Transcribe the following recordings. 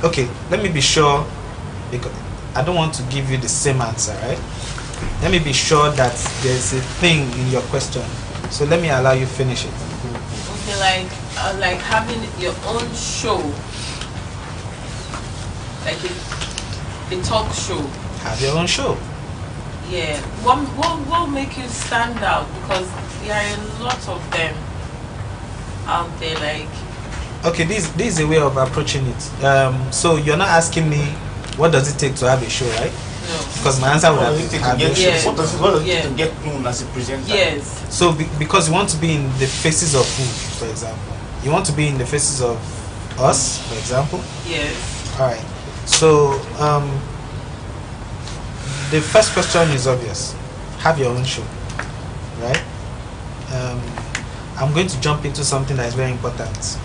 Okay, let me be sure, because I don't want to give you the same answer, right? Let me be sure that there's a thing in your question. So let me allow you finish it. Okay, like having your own show, like a talk show. Have your own show. Yeah. What make you stand out? Because there are a lot of them out there. Like. Okay, this is a way of approaching it. So you're not asking me what does it take to have a show, right? No. Because my answer would have been have a show. Yeah. What does it take to get known as a presenter? Yes. So because you want to be in the faces of who, for example? You want to be in the faces of us, for example? Yes. All right. So the first question is obvious. Have your own show, right? I'm going to jump into something that is very important.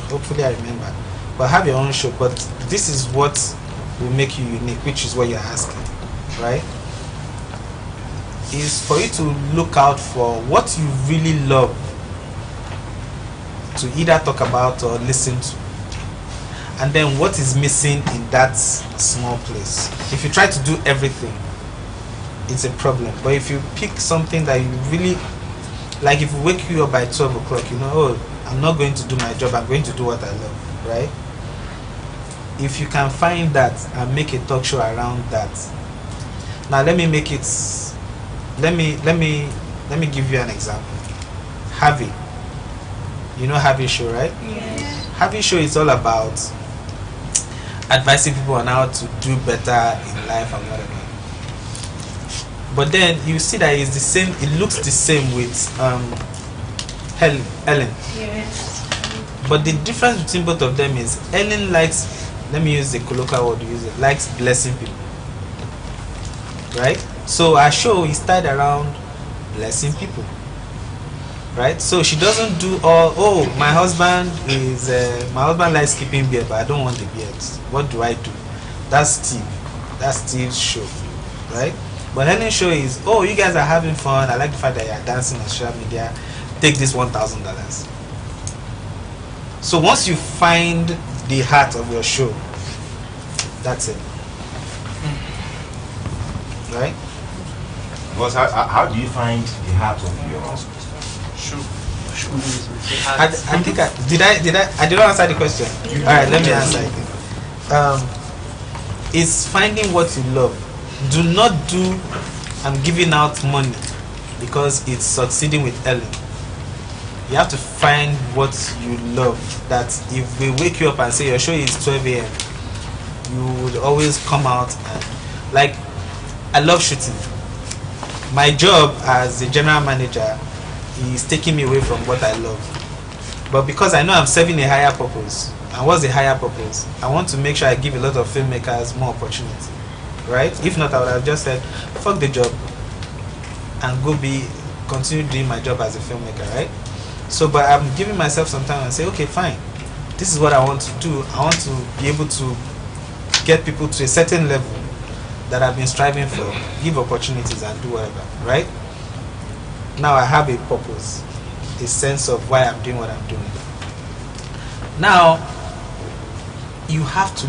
Hopefully I remember. But have your own show. But this is what will make you unique, which is what you're asking, right? Is for you to look out for what you really love to either talk about or listen to, and then what is missing in that small place. If you try to do everything, it's a problem. But if you pick something that you really like, if we wake you up by 12 o'clock, you know, oh, I'm not going to do my job, I'm going to do what I love, right? If you can find that and make a talk show around that. Now let me make it, let me give you an example. Harvey, you know Harvey show, right? Yes. Harvey show is all about advising people on how to do better in life and whatever. But then you see that it's the same, it looks the same with Ellen. Yes. But the difference between both of them is Ellen likes, let me use the colloquial word to use it, likes blessing people. Right? So our show is tied around blessing people. Right? So she doesn't do all, oh, my husband likes keeping beard, but I don't want the beard. What do I do? That's Steve. That's Steve's show. Right? But Helen's show is, oh, you guys are having fun. I like the fact that you're dancing on social media. Take this $1,000. So once you find the heart of your show, that's it. Right? Because how do you find the heart of your show? I think I did not answer the question. All right, let me answer it. It's finding what you love. Do not do I'm giving out money because it's succeeding with Ellen. You have to find what you love. That if we wake you up and say your show is 12 a.m., you would always come out and, like, I love shooting. My job as a general manager is taking me away from what I love. But because I know I'm serving a higher purpose, and what's the higher purpose? I want to make sure I give a lot of filmmakers more opportunity. Right? If not, I would have just said, fuck the job and continue doing my job as a filmmaker, right? So, but I'm giving myself some time and say, okay, fine. This is what I want to do. I want to be able to get people to a certain level that I've been striving for, give opportunities and do whatever, right? Now I have a purpose, a sense of why I'm doing what I'm doing. Now, you have to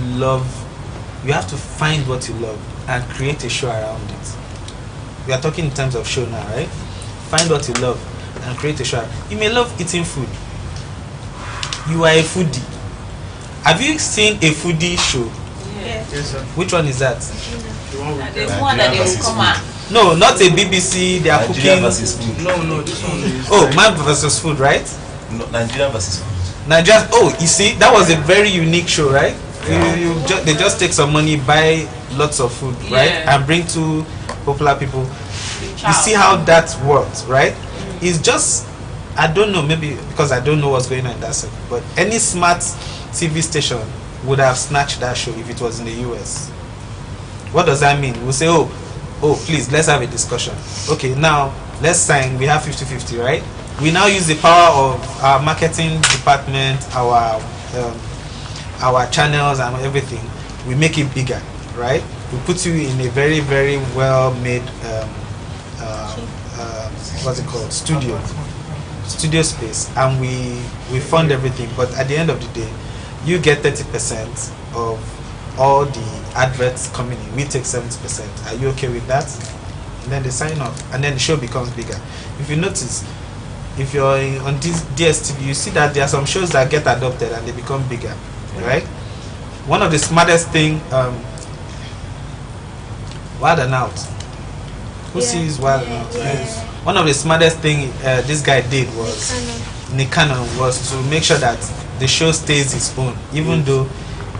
find what you love and create a show around it. We are talking in terms of show now, right? Find what you love and create a show. You may love eating food. You are a foodie. Have you seen a foodie show? Yes. Yes, sir. Which one is that? The one with The one that they will come out. No, not a BBC. They are Nigeria cooking. versus food. No, this one is. Oh, man versus food, right? No, Nigeria versus food. Nigeria. Oh, you see, that was a very unique show, right? Yeah. They just take some money, buy lots of food, right, Yeah. and bring two popular people. You see how that works, right? It's just, I don't know, maybe because I don't know what's going on in that sector, but any smart TV station would have snatched that show if it was in the US. What does that mean? We'll say, oh, please, let's have a discussion. Okay, now let's sign. We have 50-50, right? We now use the power of our marketing department, our channels and everything. We make it bigger, right? We put you in a very, very well made what's it called, studio space, and we fund everything. But at the end of the day, you get 30% of all the adverts coming in. We take 70%. Are you okay with that? And then they sign off, and then the show becomes bigger. If you notice, if you're on this DSTV, you see that there are some shows that get adopted and they become bigger, right? One of the smartest thing, Wild and Out. Who sees Wild and Out? Yes. One of the smartest thing this guy did was Nick Cannon was to make sure that the show stays its own, even though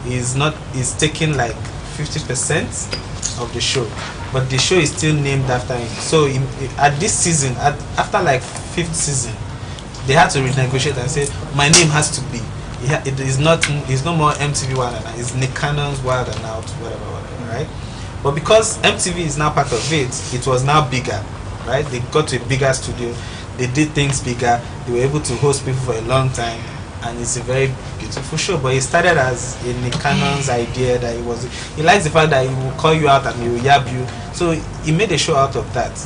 he's taking like 50% of the show, but the show is still named after him. So at this season, after like 5th season, they had to renegotiate and say my name has to be. It is not. It's no more MTV Wild and Out. It's Nick Cannon's Wild and Out, whatever, right? But because MTV is now part of it, it was now bigger, right? They got to a bigger studio. They did things bigger. They were able to host people for a long time, and it's a very beautiful show. But it started as a Nick Cannon's idea that he likes the fact that he will call you out and he will yab you. So he made a show out of that.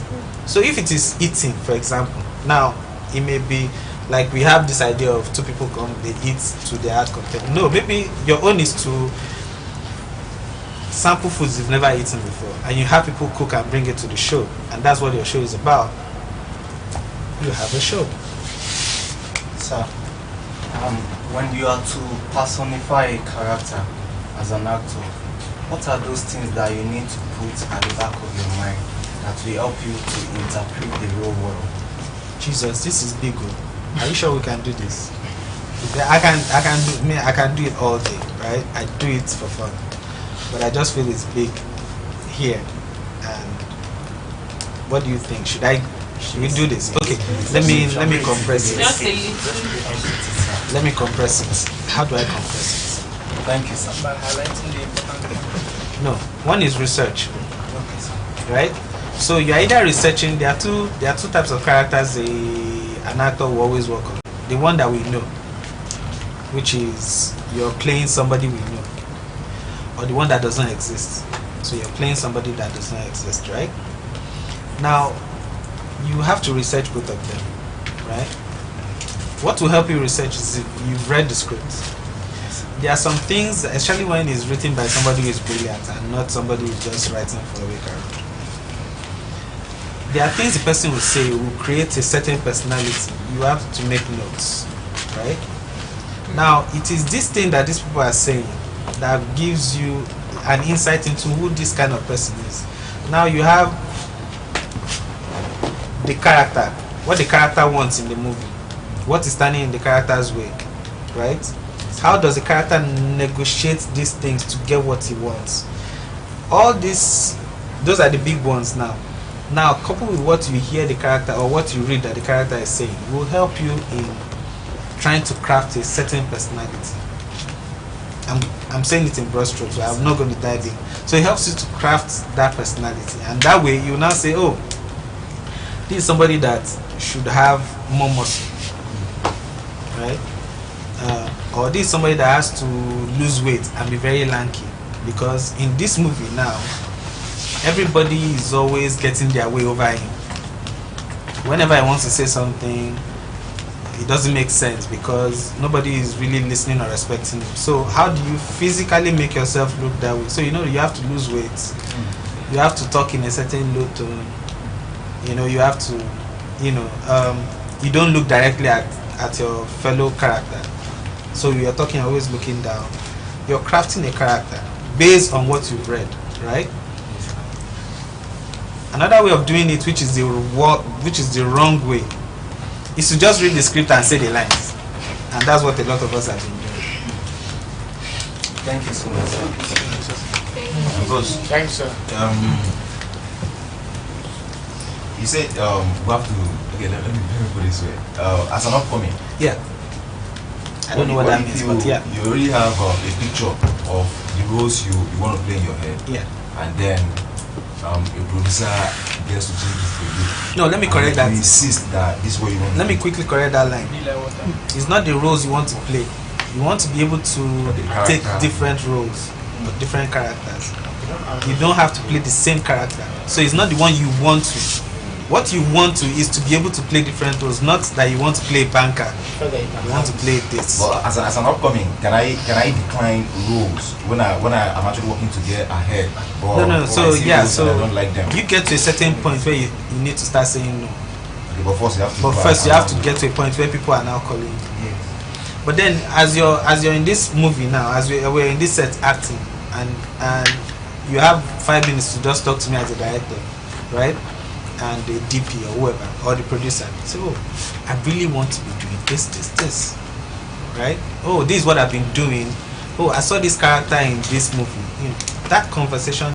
So if it is eating, for example, now it may be like we have this idea of two people come, they eat to their heart content. No, maybe your own is to sample foods you've never eaten before, and you have people cook and bring it to the show, and that's what your show is about. You have a show. Sir, when you are to personify a character as an actor, what are those things that you need to put at the back of your mind that will help you to interpret the real world? Jesus, this is big. Are you sure we can do this? I can do it all day, right? I do it for fun, but I just feel it's big here. And what do you think? Should we do this? Okay, let me compress it. Just a little. Let me compress it. How do I compress it? Thank you, sir. By highlighting the important thing. No, one is research, Okay, sir. right? So you're either researching. There are two types of characters an actor will always work on. The one that we know, which is you're playing somebody we know, or the one that doesn't exist. So you're playing somebody that does not exist, right? Now you have to research both of them, right? What will help you research is if you've read the script. There are some things, especially when it's written by somebody who is brilliant and not somebody who's just writing for a week around. There are things the person will say will create a certain personality. You have to make notes, right? Now, it is this thing that these people are saying that gives you an insight into who this kind of person is. Now you have the character, what the character wants in the movie, what is standing in the character's way, right? How does the character negotiate these things to get what he wants? All these, those are the big ones now. Now, coupled with what you hear the character or what you read that the character is saying will help you in trying to craft a certain personality. I'm saying it in broad strokes, so I'm not going to dive in. So it helps you to craft that personality, and that way you now say, oh, this is somebody that should have more muscle, right? Or this is somebody that has to lose weight and be very lanky, because in this movie now, everybody is always getting their way over him. Whenever he wants to say something, it doesn't make sense because nobody is really listening or respecting him. So how do you physically make yourself look that way? So you have to lose weight, you have to talk in a certain low tone, you have to, you don't look directly at your fellow character. So you're talking always looking down. You're crafting a character based on what you've read, right? Another way of doing it, which is the wrong way, is to just read the script and say the lines, and that's what a lot of us have been doing. Thank you so much, sir. Because Thanks, sir. you said we have to. Okay, let me put it this way. As an upcoming, Yeah. I don't know what that means, but yeah. You already have a picture of the roles you want to play in your head. Yeah. And then a producer gets to change it for you. No, let me correct that. You insist that this is what you want. Let me quickly correct that line. It's not the roles you want to play. You want to be able to take different roles, or different characters. You don't have to play the same character. So it's not the one you want to. What you want to is to be able to play different roles, not that you want to play banker. Okay, you can You want to have play this. Well, as an upcoming, can I decline roles when I'm actually working to get ahead? Or, No. or So I see yeah, roles so and I don't like them. you get to a certain point where you need to start saying no. Okay, but first you have to. But first you have to get to a point where people are now calling you. Yes. But then as you're in this movie now, as we're in this set acting, and you have 5 minutes to just talk to me as a director, right? And the DP or whoever, or the producer. Say, oh, I really want to be doing this, right? Oh, this is what I've been doing. Oh, I saw this character in this movie. You know, that conversation